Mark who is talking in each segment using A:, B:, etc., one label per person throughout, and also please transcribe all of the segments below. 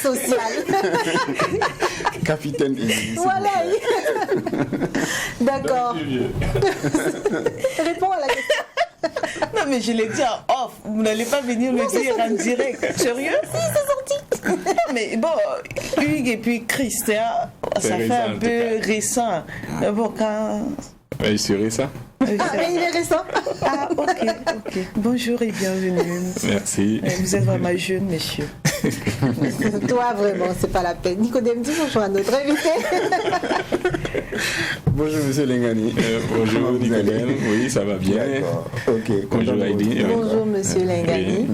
A: social.
B: Capitaine Émilie.
A: Voilà. D'accord. Réponds à la question.
C: Non, mais je l'ai dit en off. Vous n'allez pas venir le dire en direct. Sérieux?
A: Si, c'est sorti.
C: Mais bon, Hugues et puis Christian, ça fait un peu récent. Mais bon, quand...
B: Il serait ça.
A: Ah, mais il est récent.
C: Ah, ok. Bonjour et bienvenue.
B: Merci.
C: Vous êtes vraiment jeune, monsieur.
A: Toi, vraiment, c'est pas la peine. Nicodème, dis bonjour à notre invité.
B: Bonjour, monsieur Lengani.
D: Bonjour, Nicodème. Oui, ça va bien.
B: Ok.
D: Bonjour, Heidi.
A: Bonjour, monsieur Lengani.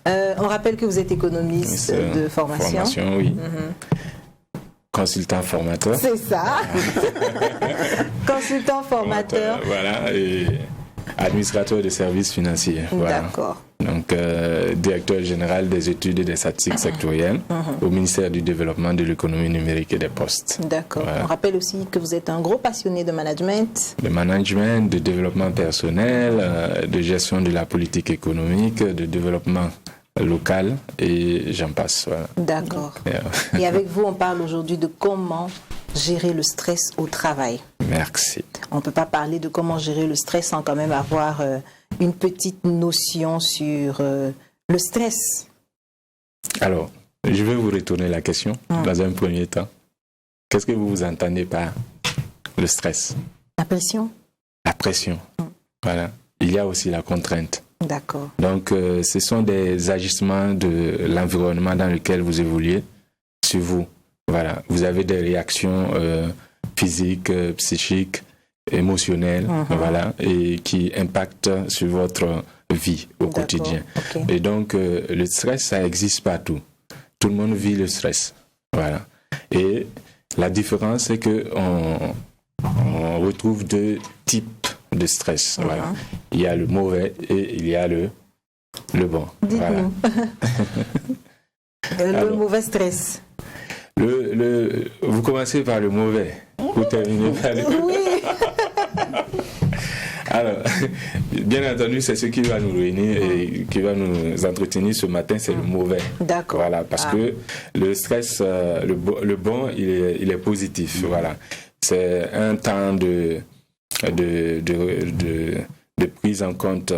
A: On rappelle que vous êtes économiste de formation.
D: Formation, oui. Consultant formateur.
A: C'est ça. Consultant formateur.
D: Voilà, et administrateur de services financiers. Voilà.
A: D'accord.
D: Donc, directeur général des études et des statistiques sectorielles au ministère du Développement de l'économie numérique et des postes.
A: D'accord.
D: Voilà.
A: On rappelle aussi que vous êtes un gros passionné de management.
D: De management, de développement personnel, de gestion de la politique économique, de développement local et j'en passe. Voilà.
A: D'accord.
D: Yeah.
A: Et avec vous, on parle aujourd'hui de comment gérer le stress au travail.
D: Merci.
A: On ne peut pas parler de comment gérer le stress sans quand même avoir une petite notion sur le stress.
D: Alors, je vais vous retourner la question dans un premier temps. Qu'est-ce que vous entendez par le stress?
A: La pression?
D: La pression. Voilà. Il y a aussi la contrainte.
A: D'accord.
D: Donc, ce sont des agissements de l'environnement dans lequel vous évoluez sur vous. Voilà. Vous avez des réactions physiques, psychiques, émotionnelles, voilà, et qui impactent sur votre vie au quotidien.
A: Okay.
D: Et donc, le stress, ça existe partout. Tout le monde vit le stress. Voilà. Et la différence, c'est qu'on retrouve deux types de stress. Voilà. Il y a le mauvais et il y a le bon.
A: Dites-nous.
D: Voilà.
A: Le mauvais stress.
D: Vous commencez par le mauvais, vous terminez par le...
A: Oui.
D: Alors, bien entendu, c'est ce qui va nous réunir et qui va nous entretenir ce matin, c'est le mauvais.
A: D'accord.
D: Voilà, parce que le stress, le bon, il est positif. Voilà. C'est un temps de prise en compte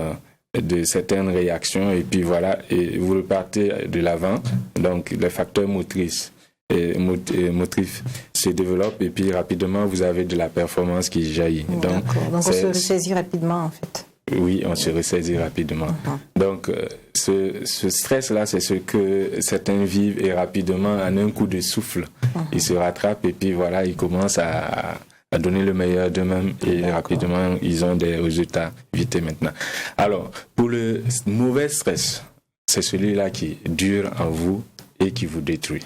D: de certaines réactions et puis voilà, et vous repartez de l'avant. Donc, les facteurs motrices et motifs se développent et puis rapidement, vous avez de la performance qui jaillit.
A: Donc on se ressaisit rapidement en fait.
D: Oui, on se ressaisit rapidement. Donc, ce stress-là, c'est ce que certains vivent et rapidement, en un coup de souffle, ils se rattrapent et puis voilà, ils commencent à donner le meilleur d'eux-mêmes et rapidement, ils ont des résultats vite maintenant. Alors, pour le mauvais stress, c'est celui-là qui dure en vous et qui vous détruit.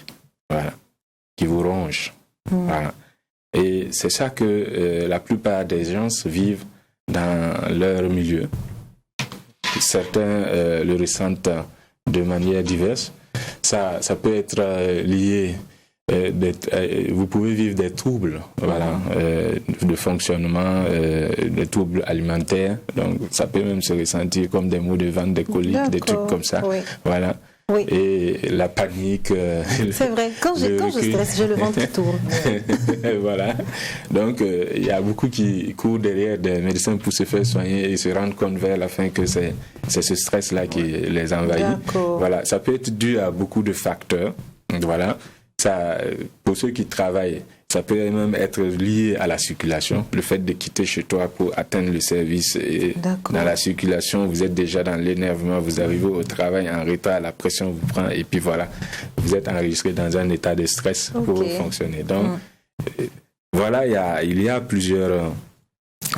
D: Voilà. Qui vous ronge. Voilà. Et c'est ça que la plupart des gens vivent dans leur milieu. Certains le ressentent de manière diverse. Ça peut être lié, vous pouvez vivre des troubles de fonctionnement, des troubles alimentaires. Donc ça peut même se ressentir comme des maux de ventre, des coliques, des trucs comme ça. Oui. Voilà.
A: Oui.
D: Et la panique.
A: C'est vrai, quand je stresse, j'ai le ventre qui tourne.
D: Voilà. Donc, il y a beaucoup qui courent derrière des médecins pour se faire soigner et se rendent compte vers la fin que c'est ce stress-là qui les envahit. Voilà. Ça peut être dû à beaucoup de facteurs. Voilà. Ça, pour ceux qui travaillent, ça peut même être lié à la circulation. Le fait de quitter chez toi pour atteindre le service. Et dans la circulation, vous êtes déjà dans l'énervement. Vous arrivez au travail en retard, la pression vous prend. Et puis voilà, vous êtes enregistré dans un état de stress pour fonctionner. Donc, voilà, il y a plusieurs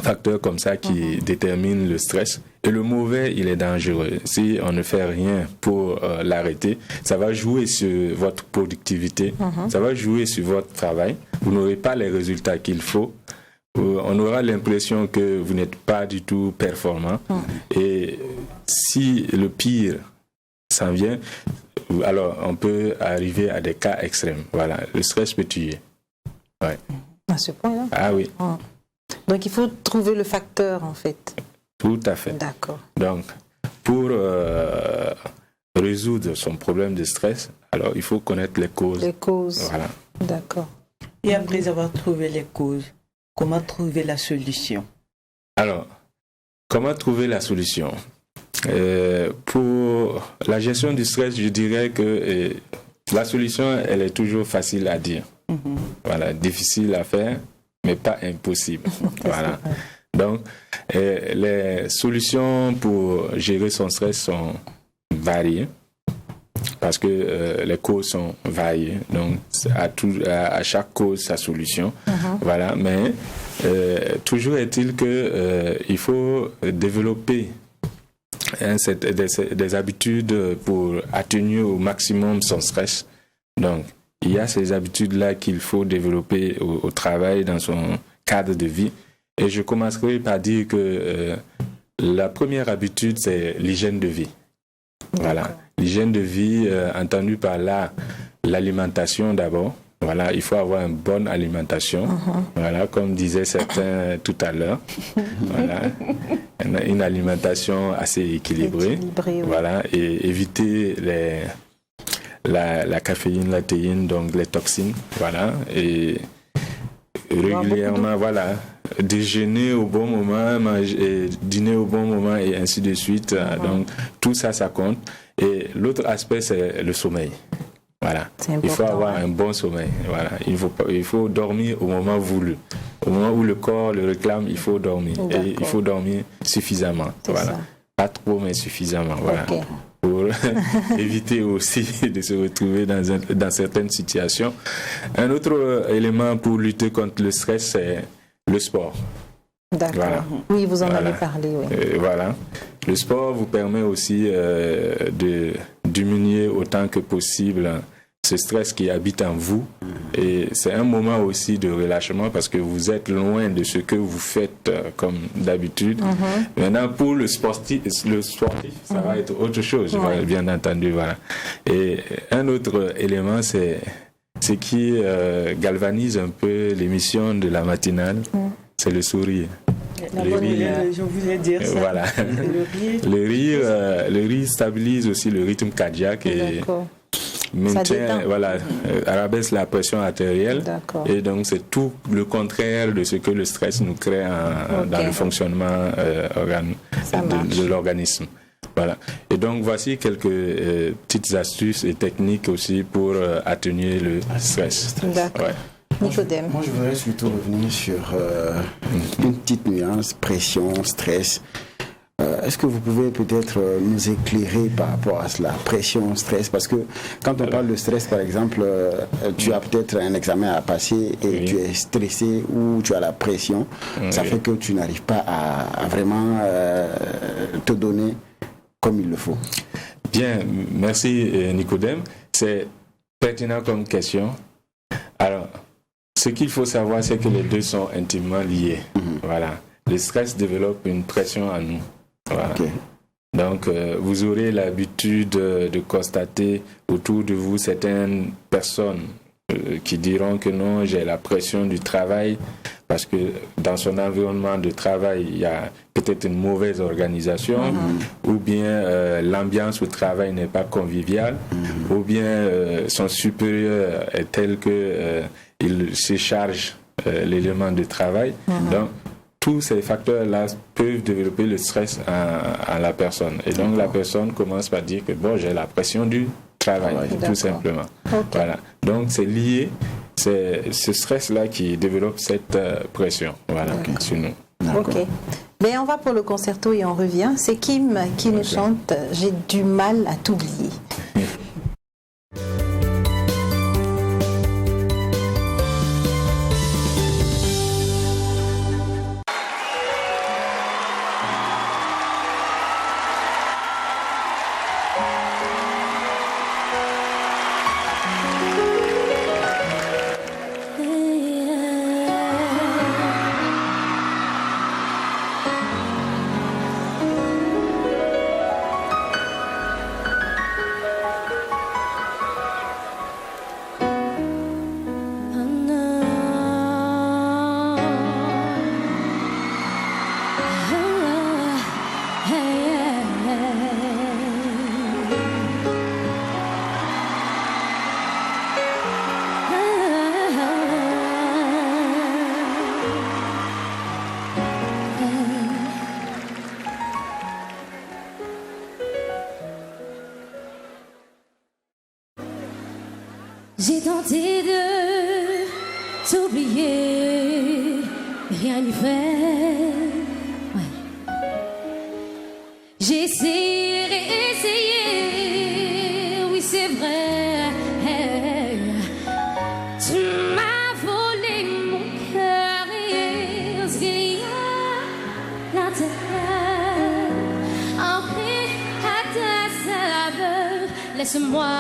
D: facteurs comme ça qui déterminent le stress. Et le mauvais, il est dangereux. Si on ne fait rien pour l'arrêter, ça va jouer sur votre productivité, ça va jouer sur votre travail. Vous n'aurez pas les résultats qu'il faut. On aura l'impression que vous n'êtes pas du tout performant. Et si le pire s'en vient, alors on peut arriver à des cas extrêmes. Voilà, le stress peut tuer. Ouais.
A: À ce point-là?
D: Ah oui.
A: Donc il faut trouver le facteur en fait.
D: Tout à fait.
A: D'accord.
D: Donc, pour résoudre son problème de stress, alors il faut connaître les causes.
A: Les causes.
D: Voilà.
A: D'accord.
C: Et après avoir trouvé les causes, comment trouver la solution?
D: Alors, comment trouver la solution? Pour la gestion du stress, je dirais que la solution, elle est toujours facile à dire. Voilà, difficile à faire, mais pas impossible. Voilà. Donc, les solutions pour gérer son stress sont variées, parce que les causes sont variées. Donc, à chaque cause, sa solution. Voilà, mais toujours est-il que il faut développer des habitudes pour atténuer au maximum son stress. Donc, il y a ces habitudes-là qu'il faut développer au travail, dans son cadre de vie. Et je commencerai par dire que la première habitude, c'est l'hygiène de vie. Voilà. L'hygiène de vie, entendue par là, l'alimentation d'abord. Voilà, il faut avoir une bonne alimentation. Voilà, comme disaient certains tout à l'heure. Voilà, une alimentation assez équilibrée. Voilà, et éviter la caféine, la théine, donc les toxines. Voilà, et régulièrement, voilà, déjeuner au bon moment, manger, dîner au bon moment et ainsi de suite. Donc, tout ça, ça compte. Et l'autre aspect, c'est le sommeil. Voilà. Il faut avoir un bon sommeil. Voilà. Il faut dormir au moment voulu. Au moment où le corps le réclame, il faut dormir. Et il faut dormir suffisamment. Voilà. Pas trop, mais suffisamment. Voilà. Pour éviter aussi de se retrouver dans certaines situations. Un autre élément pour lutter contre le stress, c'est le sport.
A: D'accord. Voilà. Oui, vous en avez parlé. Oui.
D: Voilà. Le sport vous permet aussi de diminuer autant que possible ce stress qui habite en vous. Et c'est un moment aussi de relâchement parce que vous êtes loin de ce que vous faites comme d'habitude. Maintenant, pour le sportif, ça va être autre chose, bien entendu. Voilà. Et un autre élément, c'est ce qui galvanise un peu l'émission de la matinale, c'est le sourire.
C: Je voulais dire ça.
D: Voilà. Le rire stabilise aussi le rythme cardiaque et maintient, rabaisse la pression artérielle. Et donc c'est tout le contraire de ce que le stress nous crée dans le fonctionnement de l'organisme. Voilà. Et donc voici quelques petites astuces et techniques aussi pour atténuer le stress.
A: D'accord. Nicodème.
B: Moi, je voudrais surtout revenir sur une petite nuance, pression, stress. Est-ce que vous pouvez peut-être nous éclairer par rapport à cela, pression, stress? Parce que quand on parle de stress, par exemple, tu as peut-être un examen à passer et tu es stressé ou tu as la pression. Ça fait que tu n'arrives pas à vraiment te donner comme il le faut.
D: Bien, merci Nicodème. C'est pertinent comme question. Alors, ce qu'il faut savoir, c'est que les deux sont intimement liés. Voilà. Le stress développe une pression en nous. Voilà. Donc, vous aurez l'habitude de constater autour de vous certaines personnes qui diront que non, j'ai la pression du travail parce que dans son environnement de travail, il y a peut-être une mauvaise organisation ou bien l'ambiance au travail n'est pas conviviale ou bien son supérieur est tel que il se charge l'élément de travail. Donc, tous ces facteurs-là peuvent développer le stress à la personne. Et donc, la personne commence par dire que bon, j'ai la pression du travail, tout simplement. Voilà. Donc, c'est lié, c'est ce stress-là qui développe cette pression sur nous.
A: Ok. Mais on va pour le concerto et on revient. C'est Kim qui nous chante « J'ai du mal à t'oublier ».
E: J'ai tenté de t'oublier, rien n'y fait. Ouais. J'ai essayé, réessayé, oui c'est vrai. Tu m'as volé mon cœur et ce qu'il y a l'intérieur, empris à ta saveur. Laisse-moi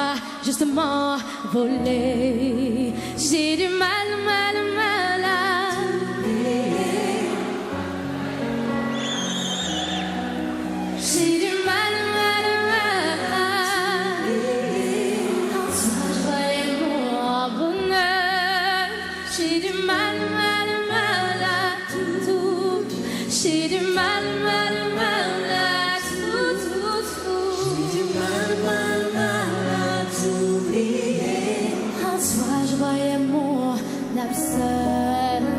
E: justement voler. J'ai du mal à oublier. J'ai du mal à oublier. En toi je voyais mon bonheur. J'ai du mal à tout. J'ai du mal à tout. J'ai du mal à t'oublier. En toi je voyais mon âme seule.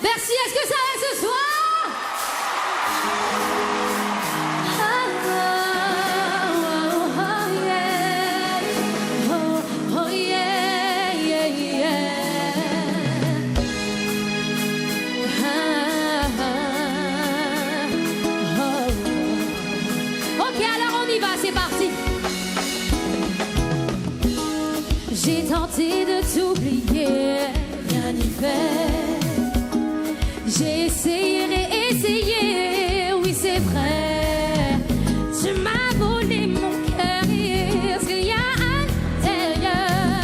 E: Merci, est-ce que ça va ce soir? Ok, alors on y va, c'est parti. J'ai tenté de t'oublier, rien n'y fait. J'ai essayé, réessayé, oui c'est vrai. Tu m'as volé mon cœur et ce qu'il y a à l'intérieur,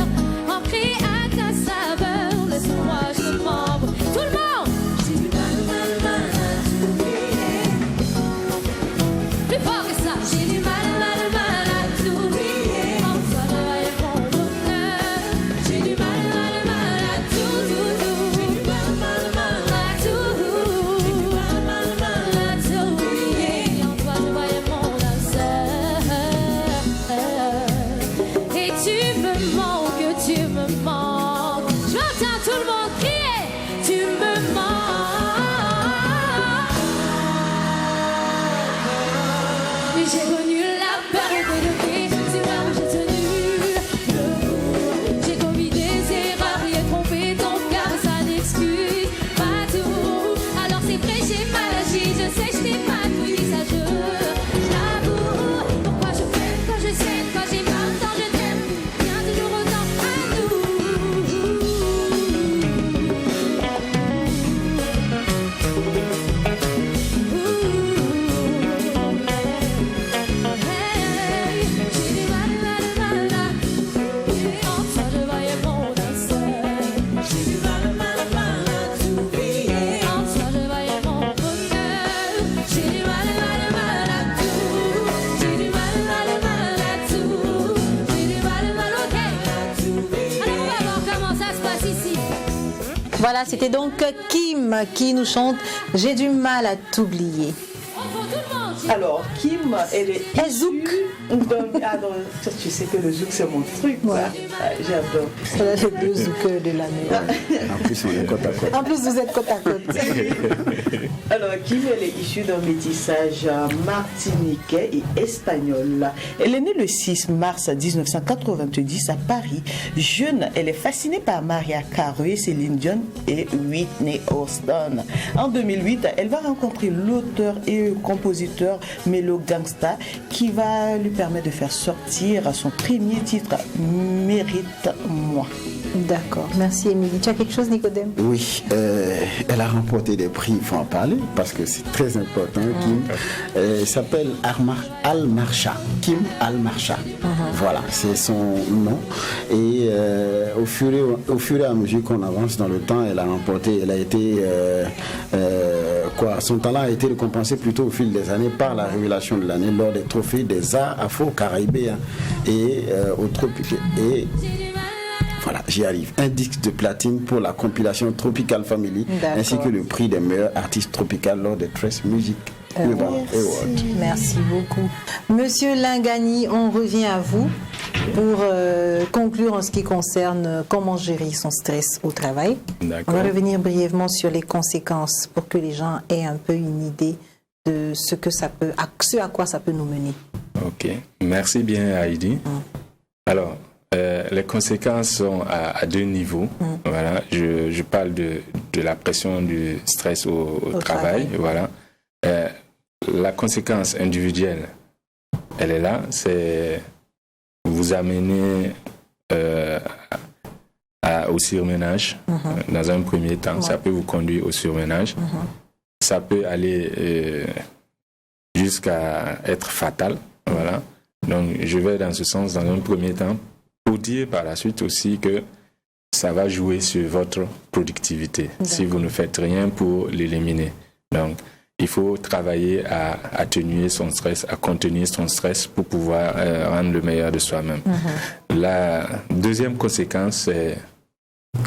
E: ancré à ta saveur. Laisse-moi justement tout le monde. J'ai du mal à t'oublier. Plus fort que ça. J'ai du mal à t'oublier. En toi je voyais mon bonheur. J'ai du mal à tout. J'ai du mal à t'oublier. En toi je voyais mon âme seule. Et tu me manques. J'entends tout le monde crier. Tu me manques. J'ai connu la peur de qui, c'est là où j'ai tenu le coup. J'ai commis des erreurs et trompé ton cœur, ça n'excuse pas tout. Alors c'est vrai, j'ai mal agi, je sais, je t'ai pas tout dit, ça je l'avoue. Pourquoi je peine quand je saigne, quand j'ai mal, quand je t'aime, bien toujours autant à nous. J'ai du mal à t'oublier. En toi je voyais mon âme seule. J'ai du mal à t'oublier. En toi je voyais mon bonheur. J'ai du mal à tout. J'ai du mal à tout. J'ai du mal ok. Alors on va voir comment ça se passe ici.
A: Voilà, c'était donc Kim qui nous chante J'ai du mal à t'oublier.
E: On prend tout le monde.
C: Alors, Kim, elle est
A: Et Zouk.
C: Alors, tu sais que le zouk, c'est mon truc, quoi.
A: Ouais.
C: Ah, j'adore.
A: Voilà les deux zoukeurs de l'année.
B: En plus, on est côte à côte.
A: En plus, vous êtes côte à côte.
C: Alors, Kim, elle est issue d'un métissage martiniquais et espagnol. Elle est née le 6 mars 1990 à Paris. Jeune, elle est fascinée par Mariah Carey, Céline Dion et Whitney Houston. En 2008, elle va rencontrer l'auteur et compositeur Melo Gangsta qui va lui permettre de faire sortir son premier titre, Mérite-moi.
A: D'accord, merci Émilie. Tu as quelque chose, Nicodème?
B: Oui, elle a remporté des prix, il faut en parler parce que c'est très important. Kim elle s'appelle Al-Marcha. Kim Al-Marcha. Voilà, c'est son nom. Et au fur et à mesure qu'on avance dans le temps, elle a remporté, elle a été son talent a été récompensé plutôt au fil des années par la révélation de l'année lors des trophées des arts afro-caribéens et au tropique. Et voilà, j'y arrive. Un disque de platine pour la compilation Tropical Family, ainsi que le prix des meilleurs artistes tropicaux lors des Trace Music Awards.
A: Merci beaucoup. Monsieur Lingani, on revient à vous pour conclure en ce qui concerne comment gérer son stress au travail. On va revenir brièvement sur les conséquences pour que les gens aient un peu une idée de ce à quoi ça peut nous mener.
D: Ok, merci bien Heidi. Alors, les conséquences sont à deux niveaux. Voilà, je parle de la pression du stress au travail. Voilà. La conséquence individuelle, elle est là, c'est vous amener au surménage dans un premier temps. Ça peut vous conduire au surménage. Ça peut aller jusqu'à être fatal. Voilà. Donc, je vais dans ce sens dans un premier temps pour dire par la suite aussi que ça va jouer sur votre productivité si vous ne faites rien pour l'éliminer. Donc, il faut travailler à atténuer son stress, à contenir son stress pour pouvoir rendre le meilleur de soi-même. La deuxième conséquence, c'est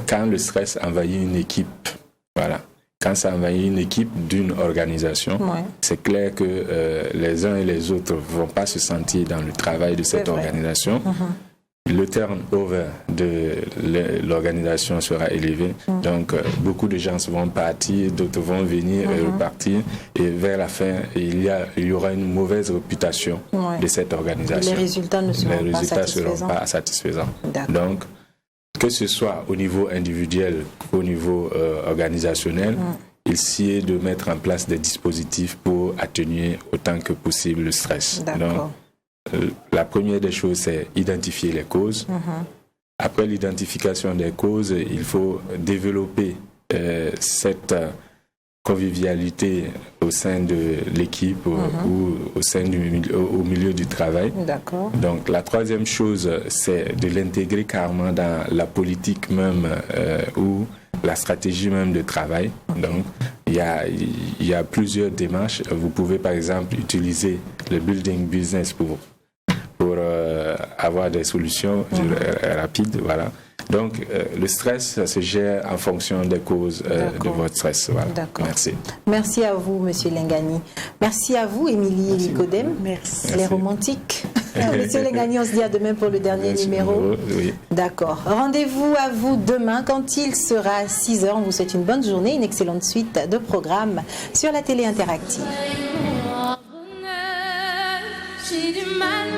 D: quand le stress envahit une équipe. Voilà. Quand ça envahit une équipe d'une organisation, c'est clair que les uns et les autres ne vont pas se sentir dans le travail de cette organisation. Le turnover de l'organisation sera élevé. Donc, beaucoup de gens vont partir, d'autres vont venir et repartir. Et vers la fin, il y aura une mauvaise réputation de cette organisation.
A: Les résultats ne seront pas
D: satisfaisants. Donc, que ce soit au niveau individuel qu'au niveau organisationnel, il s'agit de mettre en place des dispositifs pour atténuer autant que possible le stress. Donc, la première des choses, c'est identifier les causes. Après l'identification des causes, il faut développer cette convivialité au sein de l'équipe ou au milieu du travail. Donc la troisième chose, c'est de l'intégrer carrément dans la politique même ou la stratégie même de travail. Donc il y a plusieurs démarches. Vous pouvez par exemple utiliser le building business pour avoir des solutions rapides. Voilà. Donc, le stress, ça se gère en fonction des causes de votre stress. Voilà. Merci.
A: Merci à vous, Monsieur Lengani. Merci à vous, Émilie et Nicodème.
C: Merci.
A: Les romantiques. Monsieur Lengani, on se dit à demain pour le dernier numéro.
D: Oui.
A: D'accord. Rendez-vous à vous demain quand il sera 6h. On vous souhaite une bonne journée, une excellente suite de programmes sur la télé interactive.
E: J'ai du mal